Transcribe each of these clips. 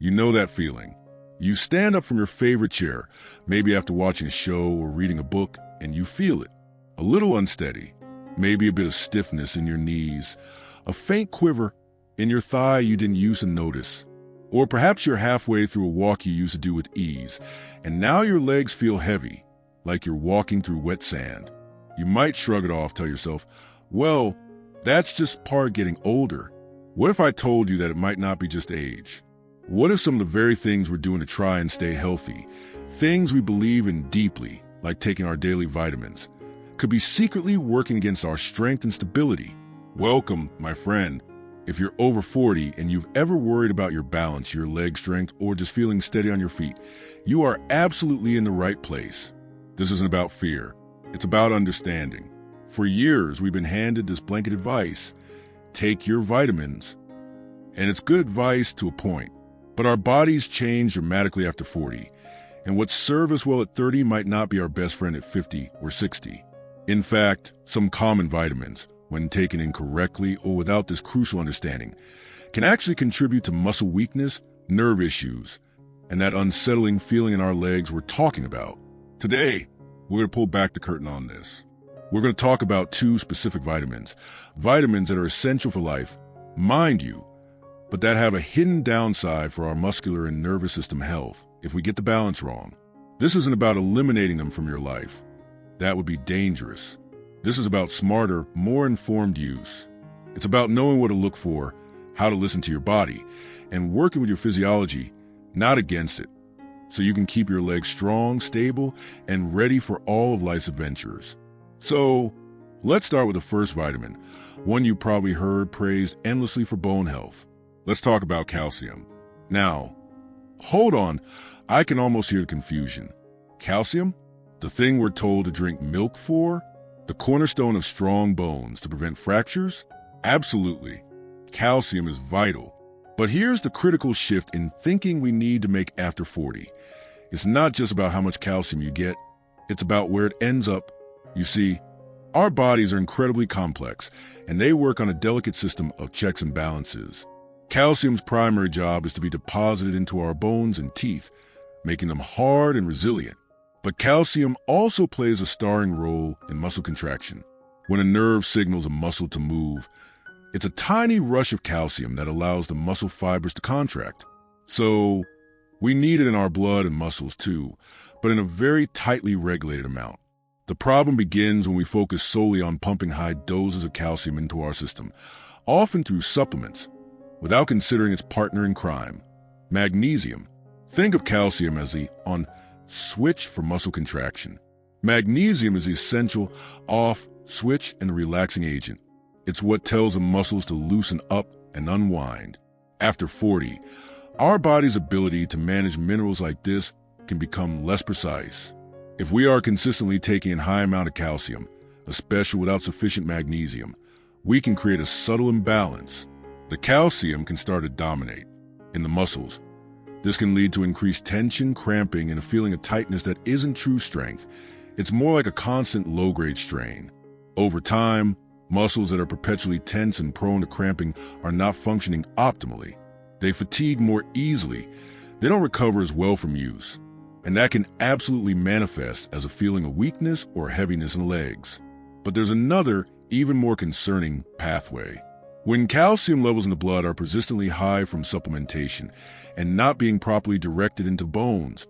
You know that feeling. You stand up from your favorite chair, maybe after watching a show or reading a book, and you feel it. A little unsteady, maybe a bit of stiffness in your knees, a faint quiver in your thigh you didn't used to notice. Or perhaps you're halfway through a walk you used to do with ease, and now your legs feel heavy, like you're walking through wet sand. You might shrug it off, tell yourself, well, that's just part of getting older. What if I told you that it might not be just age? What if some of the very things we're doing to try and stay healthy, things we believe in deeply, like taking our daily vitamins, could be secretly working against our strength and stability? Welcome, my friend. If you're over 40 and you've ever worried about your balance, your leg strength, or just feeling steady on your feet, you are absolutely in the right place. This isn't about fear. It's about understanding. For years, we've been handed this blanket advice: take your vitamins. And it's good advice to a point. But our bodies change dramatically after 40. And what served us well at 30 might not be our best friend at 50 or 60. In fact, some common vitamins, when taken incorrectly or without this crucial understanding, can actually contribute to muscle weakness, nerve issues, and that unsettling feeling in our legs we're talking about. Today, we're going to pull back the curtain on this. We're going to talk about 2 specific vitamins that are essential for life, mind you, but that have a hidden downside for our muscular and nervous system health if we get the balance wrong. This isn't about eliminating them from your life. That would be dangerous. This is about smarter, more informed use. It's about knowing what to look for, how to listen to your body, and working with your physiology, not against it, so you can keep your legs strong, stable, and ready for all of life's adventures. So, let's start with the first vitamin, one you probably heard praised endlessly for bone health. Let's talk about calcium. Now, hold on, I can almost hear the confusion. Calcium? The thing we're told to drink milk for? The cornerstone of strong bones to prevent fractures? Absolutely. Calcium is vital. But here's the critical shift in thinking we need to make after 40. It's not just about how much calcium you get, it's about where it ends up. You see, our bodies are incredibly complex, and they work on a delicate system of checks and balances. Calcium's primary job is to be deposited into our bones and teeth, making them hard and resilient. But calcium also plays a starring role in muscle contraction. When a nerve signals a muscle to move, it's a tiny rush of calcium that allows the muscle fibers to contract. So, we need it in our blood and muscles too, but in a very tightly regulated amount. The problem begins when we focus solely on pumping high doses of calcium into our system, often through supplements, without considering its partner in crime, magnesium. Think of calcium as the on switch for muscle contraction. Magnesium is the essential off switch and relaxing agent. It's what tells the muscles to loosen up and unwind. After 40, our body's ability to manage minerals like this can become less precise. If we are consistently taking a high amount of calcium, especially without sufficient magnesium, we can create a subtle imbalance. The calcium can start to dominate in the muscles. This can lead to increased tension, cramping, and a feeling of tightness that isn't true strength. It's more like a constant low-grade strain. Over time, muscles that are perpetually tense and prone to cramping are not functioning optimally. They fatigue more easily. They don't recover as well from use. And that can absolutely manifest as a feeling of weakness or heaviness in the legs. But there's another, even more concerning pathway. When calcium levels in the blood are persistently high from supplementation and not being properly directed into bones,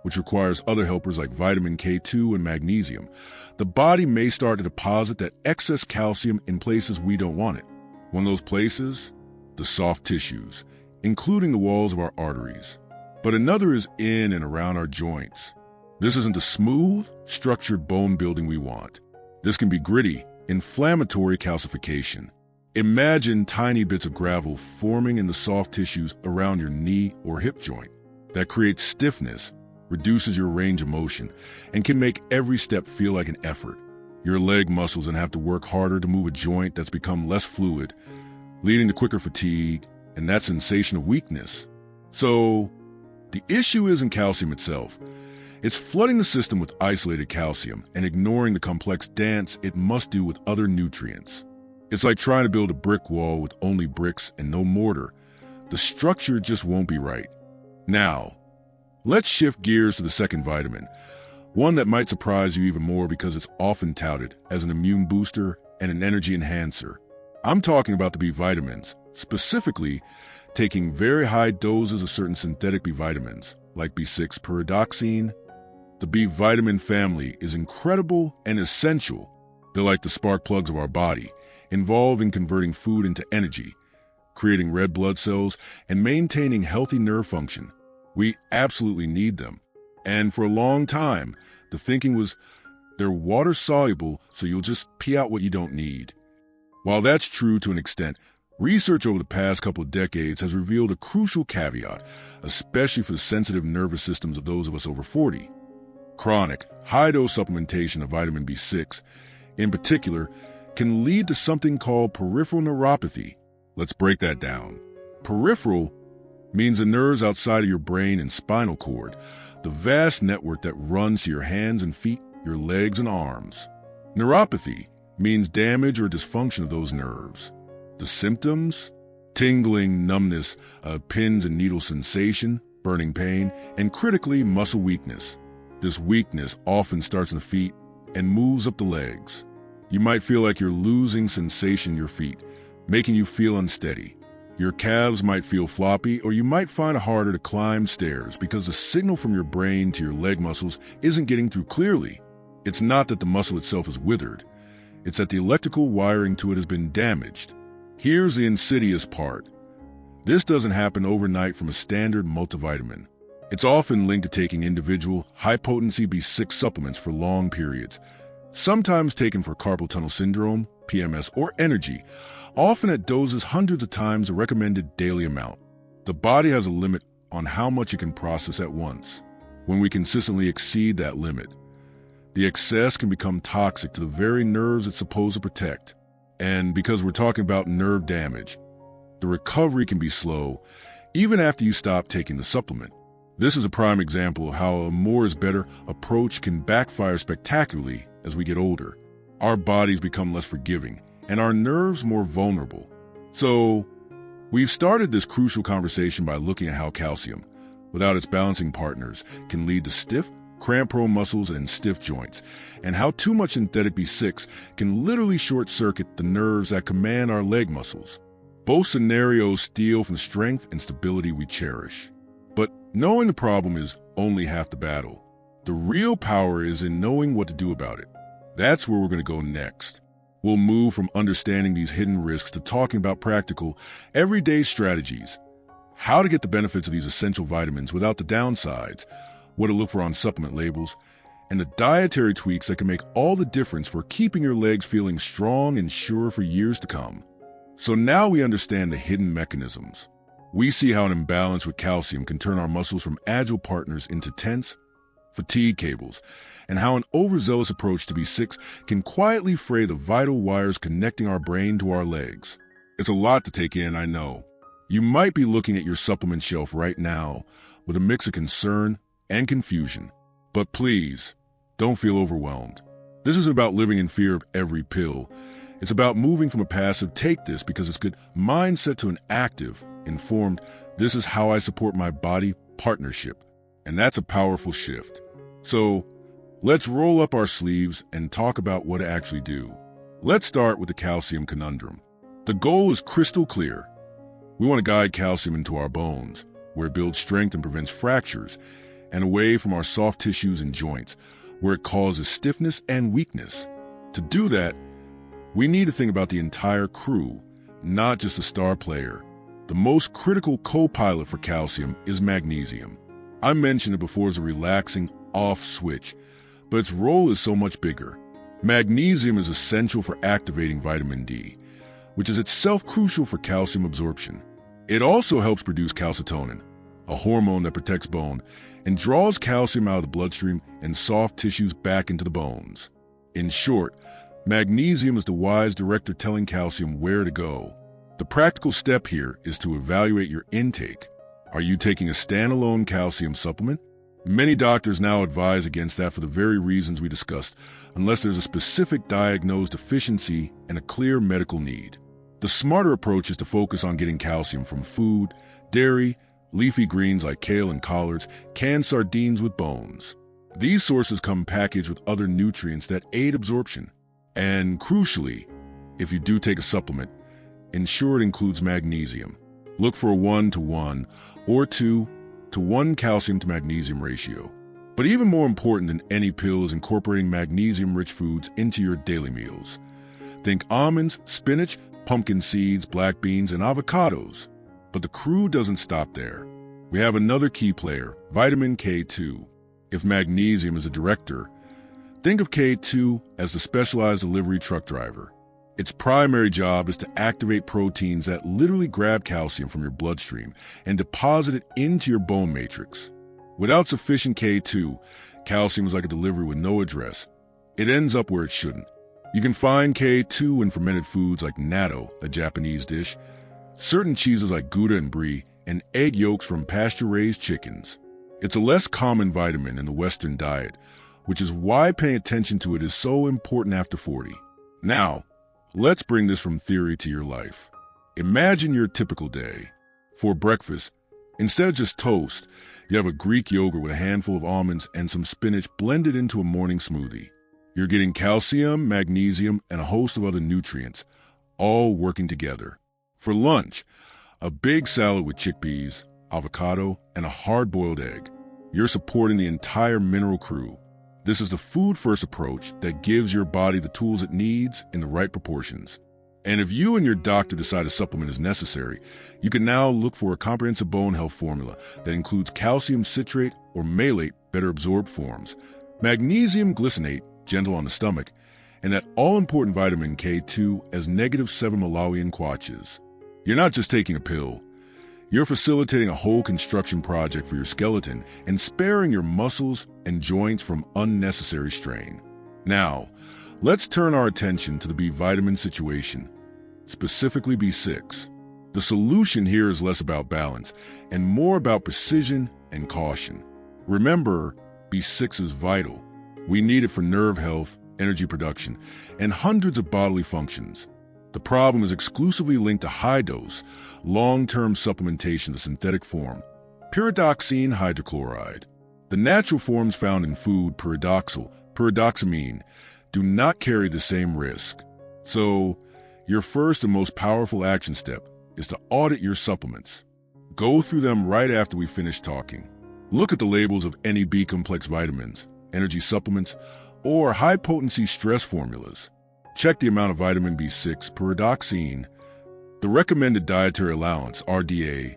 which requires other helpers like vitamin K2 and magnesium, the body may start to deposit that excess calcium in places we don't want it. One of those places? The soft tissues, including the walls of our arteries. But another is in and around our joints. This isn't the smooth, structured bone building we want. This can be gritty, inflammatory calcification. Imagine tiny bits of gravel forming in the soft tissues around your knee or hip joint. That creates stiffness, reduces your range of motion, and can make every step feel like an effort. Your leg muscles then have to work harder to move a joint that's become less fluid, leading to quicker fatigue and that sensation of weakness. So, the issue isn't calcium itself. It's flooding the system with isolated calcium and ignoring the complex dance it must do with other nutrients. It's like trying to build a brick wall with only bricks and no mortar. The structure just won't be right. Now, let's shift gears to the second vitamin, one that might surprise you even more because it's often touted as an immune booster and an energy enhancer. I'm talking about the B vitamins, specifically taking very high doses of certain synthetic B vitamins, like B6 pyridoxine. The B vitamin family is incredible and essential. They're like the spark plugs of our body, involved in converting food into energy, creating red blood cells, and maintaining healthy nerve function. We absolutely need them. And for a long time, the thinking was they're water-soluble, so you'll just pee out what you don't need. While that's true to an extent, research over the past couple of decades has revealed a crucial caveat, especially for the sensitive nervous systems of those of us over 40. Chronic, high-dose supplementation of vitamin B6, in particular, can lead to something called peripheral neuropathy. Let's break that down. Peripheral means the nerves outside of your brain and spinal cord, the vast network that runs to your hands and feet, your legs and arms. Neuropathy means damage or dysfunction of those nerves. The symptoms? Tingling, numbness, pins and needle sensation, burning pain, and critically, muscle weakness. This weakness often starts in the feet and moves up the legs. You might feel like you're losing sensation in your feet, making you feel unsteady. Your calves might feel floppy, or you might find it harder to climb stairs because the signal from your brain to your leg muscles isn't getting through clearly. It's not that the muscle itself is withered. It's that the electrical wiring to it has been damaged. Here's the insidious part. This doesn't happen overnight from a standard multivitamin. It's often linked to taking individual, high-potency B6 supplements for long periods, sometimes taken for carpal tunnel syndrome, PMS, or energy, often at doses hundreds of times the recommended daily amount. The body has a limit on how much it can process at once. When we consistently exceed that limit, the excess can become toxic to the very nerves it's supposed to protect. And because we're talking about nerve damage, the recovery can be slow, even after you stop taking the supplement. This is a prime example of how a more is better approach can backfire spectacularly as we get older. Our bodies become less forgiving, and our nerves more vulnerable. So, we've started this crucial conversation by looking at how calcium, without its balancing partners, can lead to stiff, cramp-prone muscles and stiff joints, and how too much synthetic B6 can literally short-circuit the nerves that command our leg muscles. Both scenarios steal from the strength and stability we cherish. But knowing the problem is only half the battle. The real power is in knowing what to do about it. That's where we're going to go next. We'll move from understanding these hidden risks to talking about practical, everyday strategies. How to get the benefits of these essential vitamins without the downsides, what to look for on supplement labels, and the dietary tweaks that can make all the difference for keeping your legs feeling strong and sure for years to come. So now we understand the hidden mechanisms. We see how an imbalance with calcium can turn our muscles from agile partners into tense, fatigue cables, and how an overzealous approach to B6 can quietly fray the vital wires connecting our brain to our legs. It's a lot to take in, I know. You might be looking at your supplement shelf right now with a mix of concern and confusion. But please, don't feel overwhelmed. This isn't about living in fear of every pill. It's about moving from a passive "take this because it's good" mindset to an active, informed "this is how I support my body" partnership. And that's a powerful shift. So, let's roll up our sleeves and talk about what to actually do. Let's start with the calcium conundrum. The goal is crystal clear. We want to guide calcium into our bones, where it builds strength and prevents fractures, and away from our soft tissues and joints, where it causes stiffness and weakness. To do that, we need to think about the entire crew, not just the star player. The most critical co-pilot for calcium is magnesium. I mentioned it before as a relaxing off switch, but its role is so much bigger. Magnesium is essential for activating vitamin D, which is itself crucial for calcium absorption. It also helps produce calcitonin, a hormone that protects bone and draws calcium out of the bloodstream and soft tissues back into the bones. In short, magnesium is the wise director telling calcium where to go. The practical step here is to evaluate your intake. Are you taking a standalone calcium supplement? Many doctors now advise against that for the very reasons we discussed, unless there's a specific diagnosed deficiency and a clear medical need. The smarter approach is to focus on getting calcium from food, dairy, leafy greens like kale and collards, canned sardines with bones. These sources come packaged with other nutrients that aid absorption. And crucially, if you do take a supplement, ensure it includes magnesium. Look for a 1-to-1 or 2-to-1 calcium to magnesium ratio. But even more important than any pill is incorporating magnesium-rich foods into your daily meals. Think almonds, spinach, pumpkin seeds, black beans, and avocados. But the crew doesn't stop there. We have another key player, vitamin K2. If magnesium is a director, think of K2 as the specialized delivery truck driver. Its primary job is to activate proteins that literally grab calcium from your bloodstream and deposit it into your bone matrix. Without sufficient K2, calcium is like a delivery with no address. It ends up where it shouldn't. You can find K2 in fermented foods like natto, a Japanese dish, certain cheeses like Gouda and Brie, and egg yolks from pasture-raised chickens. It's a less common vitamin in the Western diet, which is why paying attention to it is so important after 40. Now, let's bring this from theory to your life. Imagine your typical day. For breakfast, instead of just toast, you have a Greek yogurt with a handful of almonds and some spinach blended into a morning smoothie. You're getting calcium, magnesium, and a host of other nutrients, all working together. For lunch, a big salad with chickpeas, avocado, and a hard-boiled egg. You're supporting the entire mineral crew. This is the food-first approach that gives your body the tools it needs in the right proportions. And if you and your doctor decide a supplement is necessary, you can now look for a comprehensive bone health formula that includes calcium citrate or malate, better absorbed forms, magnesium glycinate, gentle on the stomach, and that all-important vitamin K2 as -7 Malawian kwaches. You're not just taking a pill. You're facilitating a whole construction project for your skeleton and sparing your muscles and joints from unnecessary strain. Now, let's turn our attention to the B vitamin situation, specifically B6. The solution here is less about balance and more about precision and caution. Remember, B6 is vital. We need it for nerve health, energy production, and hundreds of bodily functions. The problem is exclusively linked to high-dose, long-term supplementation of synthetic form, pyridoxine hydrochloride. The natural forms found in food, pyridoxal, pyridoxamine, do not carry the same risk. So, your first and most powerful action step is to audit your supplements. Go through them right after we finish talking. Look at the labels of any B-complex vitamins, energy supplements, or high-potency stress formulas. Check the amount of vitamin B6 pyridoxine. The recommended dietary allowance, RDA,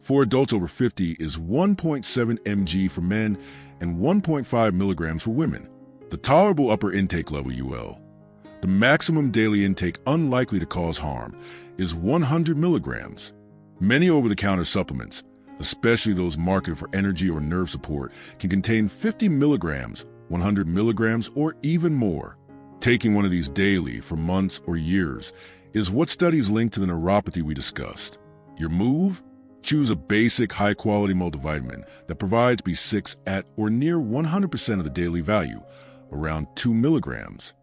for adults over 50 is 1.7 mg for men and 1.5 milligrams for women. The tolerable upper intake level, UL, the maximum daily intake unlikely to cause harm, is 100 milligrams. Many over-the-counter supplements, especially those marketed for energy or nerve support, can contain 50 milligrams, 100 milligrams, or even more. Taking one of these daily for months or years is what studies link to the neuropathy we discussed. Your move? Choose a basic, high-quality multivitamin that provides B6 at or near 100% of the daily value, around 2 milligrams.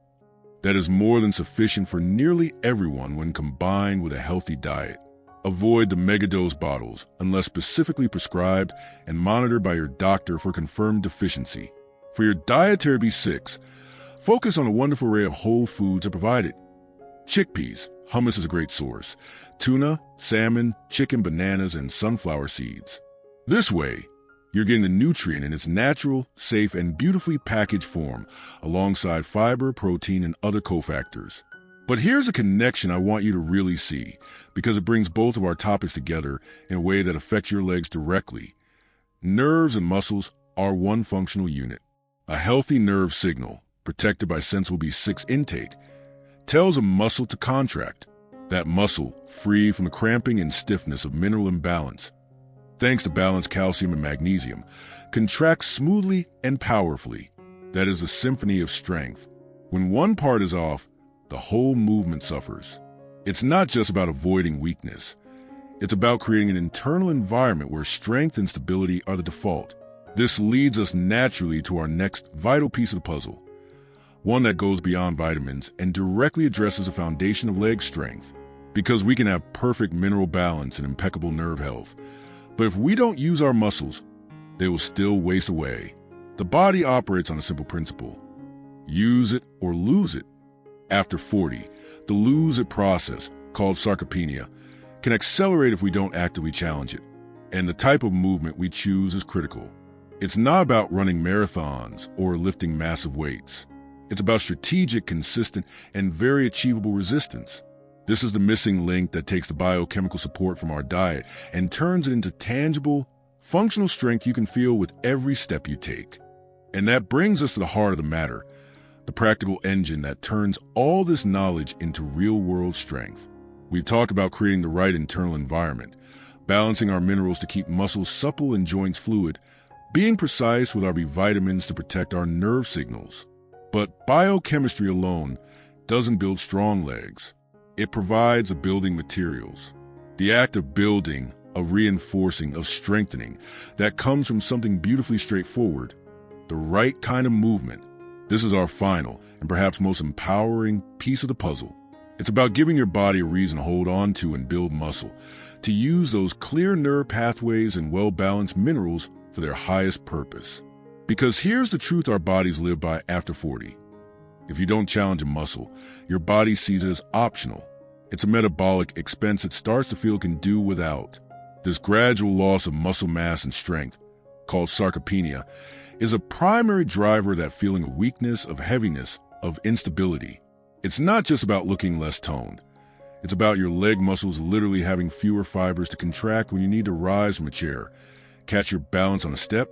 That is more than sufficient for nearly everyone when combined with a healthy diet. Avoid the megadose bottles unless specifically prescribed and monitored by your doctor for confirmed deficiency. For your dietary B6, focus on a wonderful array of whole foods that provide it. Chickpeas, hummus is a great source. Tuna, salmon, chicken, bananas, and sunflower seeds. This way, you're getting the nutrient in its natural, safe, and beautifully packaged form, alongside fiber, protein, and other cofactors. But here's a connection I want you to really see, because it brings both of our topics together in a way that affects your legs directly. Nerves and muscles are one functional unit. A healthy nerve signal, protected by sensible B6 intake, tells a muscle to contract. That muscle, free from the cramping and stiffness of mineral imbalance, thanks to balanced calcium and magnesium, contracts smoothly and powerfully. That is the symphony of strength. When one part is off, the whole movement suffers. It's not just about avoiding weakness. It's about creating an internal environment where strength and stability are the default. This leads us naturally to our next vital piece of the puzzle, one that goes beyond vitamins and directly addresses the foundation of leg strength. Because we can have perfect mineral balance and impeccable nerve health, But if we don't use our muscles, they will still waste away. The body operates on a simple principle: use it or lose it. After 40, the lose it process, called sarcopenia, can accelerate if we don't actively challenge it. And the type of movement we choose is critical. It's not about running marathons or lifting massive weights. It's about strategic, consistent, and very achievable resistance. This is the missing link that takes the biochemical support from our diet and turns it into tangible, functional strength you can feel with every step you take. And that brings us to the heart of the matter, the practical engine that turns all this knowledge into real-world strength. We've talked about creating the right internal environment, balancing our minerals to keep muscles supple and joints fluid, being precise with our B vitamins to protect our nerve signals. But biochemistry alone doesn't build strong legs. It provides the building materials. The act of building, of reinforcing, of strengthening, that comes from something beautifully straightforward, the right kind of movement. This is our final and perhaps most empowering piece of the puzzle. It's about giving your body a reason to hold on to and build muscle, to use those clear nerve pathways and well-balanced minerals for their highest purpose. Because here's the truth our bodies live by after 40. If you don't challenge a muscle, your body sees it as optional. It's a metabolic expense it starts to feel it can do without. This gradual loss of muscle mass and strength, called sarcopenia, is a primary driver of that feeling of weakness, of heaviness, of instability. It's not just about looking less toned. It's about your leg muscles literally having fewer fibers to contract when you need to rise from a chair, catch your balance on a step,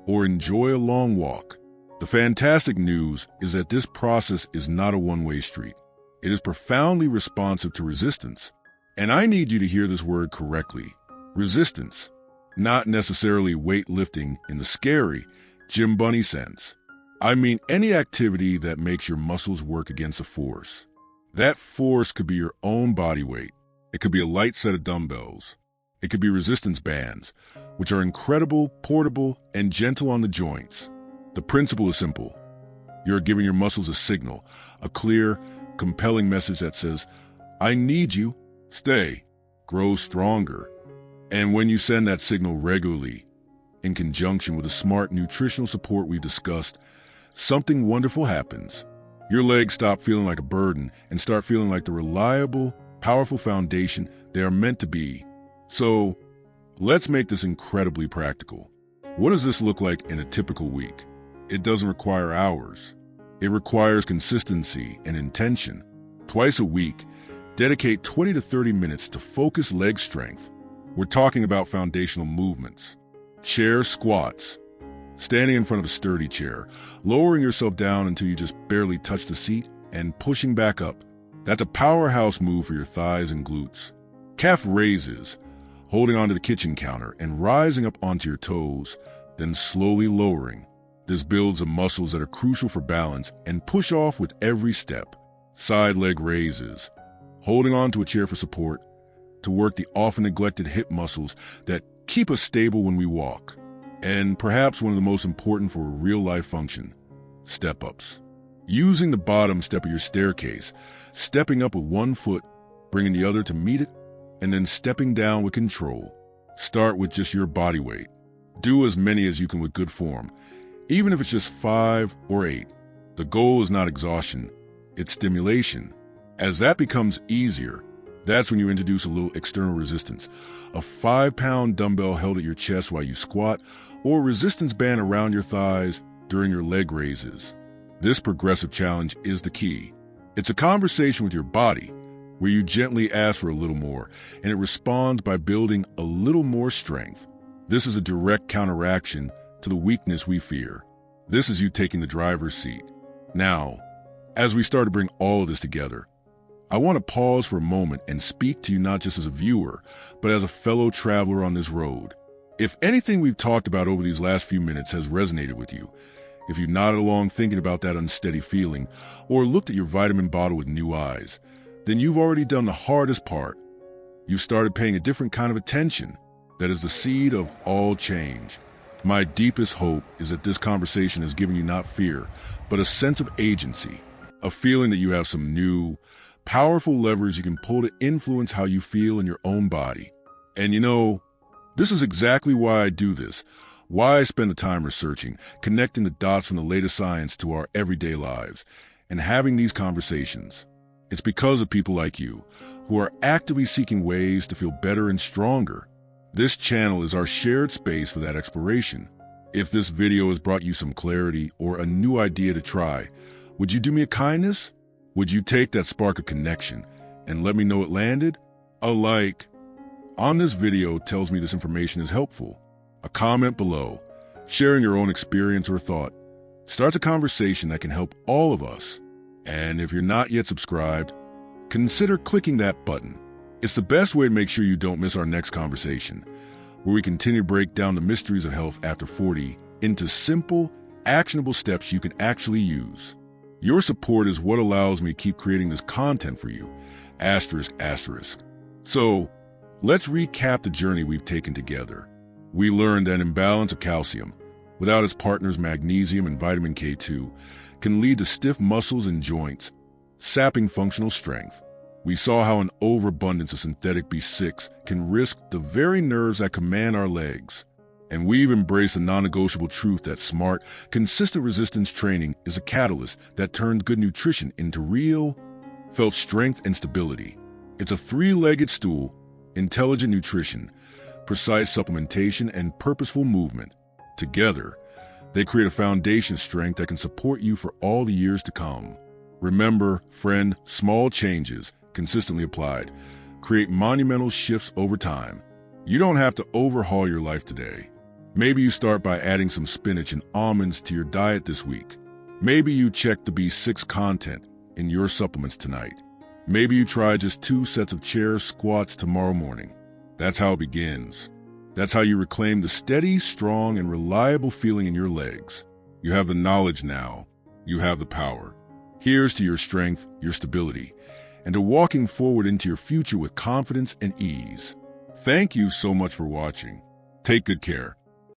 or enjoy a long walk. The fantastic news is that this process is not a one-way street. It is profoundly responsive to resistance. And I need you to hear this word correctly. Resistance. Not necessarily weightlifting in the scary, gym bunny sense. I mean any activity that makes your muscles work against a force. That force could be your own body weight. It could be a light set of dumbbells. It could be resistance bands, which are incredible, portable, and gentle on the joints. The principle is simple. You're giving your muscles a signal, a clear, compelling message that says, I need you, stay, grow stronger. And when you send that signal regularly, in conjunction with the smart nutritional support we discussed, something wonderful happens. Your legs stop feeling like a burden and start feeling like the reliable, powerful foundation they are meant to be. So, let's make this incredibly practical. What does this look like in a typical week? It doesn't require hours. It requires consistency and intention. Twice a week, dedicate 20 to 30 minutes to focused leg strength. We're talking about foundational movements. Chair squats. Standing in front of a sturdy chair, lowering yourself down until you just barely touch the seat, and pushing back up. That's a powerhouse move for your thighs and glutes. Calf raises, holding onto the kitchen counter and rising up onto your toes, then slowly lowering. This builds the muscles that are crucial for balance and push off with every step. Side leg raises, holding onto a chair for support to work the often neglected hip muscles that keep us stable when we walk. And perhaps one of the most important for a real-life function, step-ups. Using the bottom step of your staircase, stepping up with one foot, bringing the other to meet it, and then stepping down with control. Start with just your body weight. Do as many as you can with good form, even if it's just 5 or 8. The goal is not exhaustion, it's stimulation. As that becomes easier, that's when you introduce a little external resistance. A 5-pound dumbbell held at your chest while you squat, or a resistance band around your thighs during your leg raises. This progressive challenge is the key. It's a conversation with your body, where you gently ask for a little more, and it responds by building a little more strength. This is a direct counteraction to the weakness we fear. This is you taking the driver's seat. Now, as we start to bring all of this together, I want to pause for a moment and speak to you not just as a viewer, but as a fellow traveler on this road. If anything we've talked about over these last few minutes has resonated with you, if you nodded along thinking about that unsteady feeling, or looked at your vitamin bottle with new eyes, then you've already done the hardest part. You've started paying a different kind of attention. That is the seed of all change. My deepest hope is that this conversation has given you not fear, but a sense of agency, a feeling that you have some new, powerful levers you can pull to influence how you feel in your own body. And you know, This is exactly why I do this, why I spend the time researching, connecting the dots from the latest science to our everyday lives, and having these conversations. It's because of people like you, who are actively seeking ways to feel better and stronger. This channel is our shared space for that exploration. If this video has brought you some clarity or a new idea to try, would you do me a kindness? Would you take that spark of connection and let me know it landed? A like on this video tells me this information is helpful. A comment below, sharing your own experience or thought, starts a conversation that can help all of us. And if you're not yet subscribed, consider clicking that button. It's the best way to make sure you don't miss our next conversation, where we continue to break down the mysteries of health after 40 into simple, actionable steps you can actually use. Your support is what allows me to keep creating this content for you. Asterisk, asterisk. So, let's recap the journey we've taken together. We learned that imbalance of calcium, without its partners magnesium and vitamin K2, can lead to stiff muscles and joints, sapping functional strength. We saw how an overabundance of synthetic B6 can risk the very nerves that command our legs. And we've embraced the non-negotiable truth that smart, consistent resistance training is a catalyst that turns good nutrition into real, felt strength and stability. It's a three-legged stool: intelligent nutrition, precise supplementation, and purposeful movement. Together, they create a foundation of strength that can support you for all the years to come. Remember, friend, small changes, consistently applied, create monumental shifts over time. You don't have to overhaul your life today. Maybe you start by adding some spinach and almonds to your diet this week. Maybe you check the B6 content in your supplements tonight. Maybe you try just 2 sets of chair squats tomorrow morning. That's how it begins. That's how you reclaim the steady, strong, and reliable feeling in your legs. You have the knowledge now. You have the power. Here's to your strength, your stability, and to walking forward into your future with confidence and ease. Thank you so much for watching. Take good care.